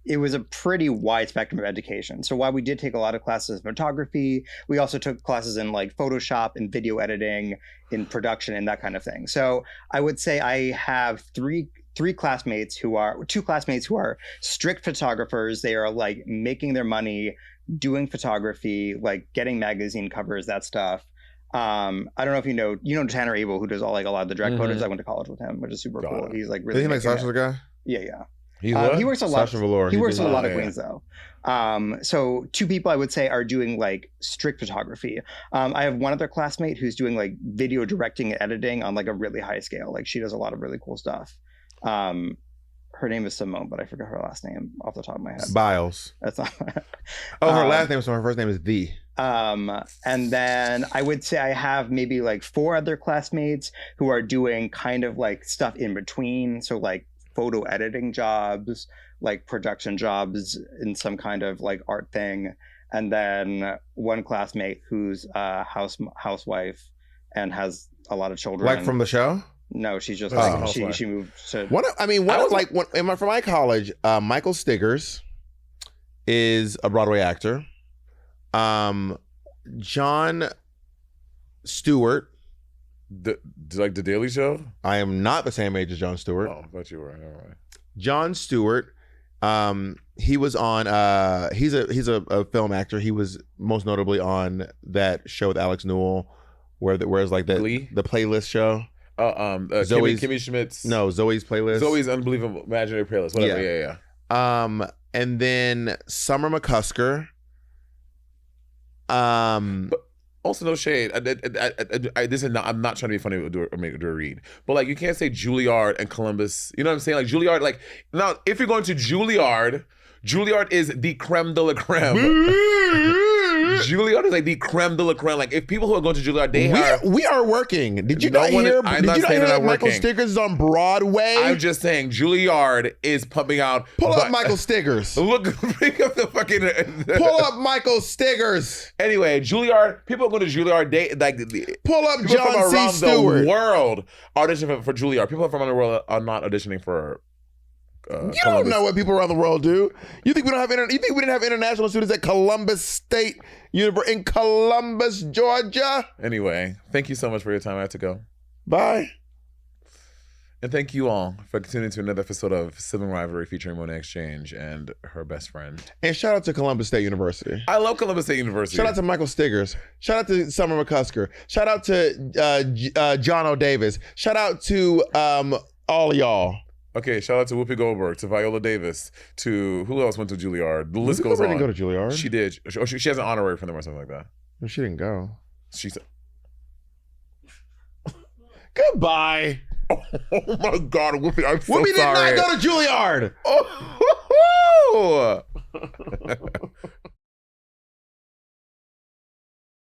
it was a pretty wide spectrum of education. So while we did take a lot of classes in photography, we also took classes in like Photoshop and video editing, in production and that kind of thing. So I would say I have two classmates who are strict photographers. They are like making their money doing photography, like getting magazine covers, that stuff. I don't know if you know Tanner Abel, who does a lot of the direct photos. I went to college with him, which is super cool. He's like really. Is he like Sasha's guy? Yeah. He works a lot. Sasha Velour. He works with a lot of queens though. So two people I would say are doing like strict photography. I have one other classmate who's doing like video directing and editing on like a really high scale. Like she does a lot of really cool stuff. Her name is Simone, but I forgot her last name off the top of my head. Biles. That's not. Her last name is her first name is The. And then I would say I have maybe like 4 other classmates who are doing kind of like stuff in between. So like photo editing jobs, like production jobs in some kind of like art thing. And then one classmate who's a housewife and has a lot of children. Like from the show? No, she's just she moved to. From my college, Michael Stiggers is a Broadway actor. Jon Stewart. Like the Daily Show? I am not the same age as Jon Stewart. Oh, I thought you were. All right. Jon Stewart. He was on. He's a film actor. He was most notably on that show with Alex Newell, where's like the playlist show. Kimmy Schmidt's. No, Zoe's playlist. Zoe's Unbelievable Imaginary Playlist. Whatever. Yeah. And then Summer McCusker. But also no shade. I'm not trying to be funny or do a read, but like you can't say Juilliard and Columbus. You know what I'm saying? Like Juilliard. Like now, if you're going to Juilliard is the creme de la creme. Juilliard is like the creme de la creme. Like if people who are going to Juilliard, we are working. Did you not hear? I'm not saying that Michael Stiggers is on Broadway? I'm just saying Juilliard is pumping out. Pull up Michael Stiggers. Look, bring up the fucking. Pull up Michael Stiggers. Anyway, Juilliard. People are going to Juilliard. Pull up John from around C. Stewart. The world audition for Juilliard. People from around the world are not auditioning for. You Columbus. don't know what people around the world do. You think we don't have? You think we didn't have international students at Columbus State University in Columbus, Georgia? Anyway, thank you so much for your time. I have to go. Bye. And thank you all for tuning to another episode of Sibling Rivalry featuring Monét Exchange and her best friend. And shout out to Columbus State University. I love Columbus State University. Shout out to Michael Stiggers. Shout out to Summer McCusker. Shout out to John O'Davis. Shout out to all of y'all. Okay, shout out to Whoopi Goldberg, to Viola Davis, to who else went to Juilliard? The list goes on. Didn't go to Juilliard. She did. She has an honorary from them or something like that. No, she didn't go. She said. Goodbye. Oh my God, Whoopi! I'm so Whoopi sorry. did not go to Juilliard.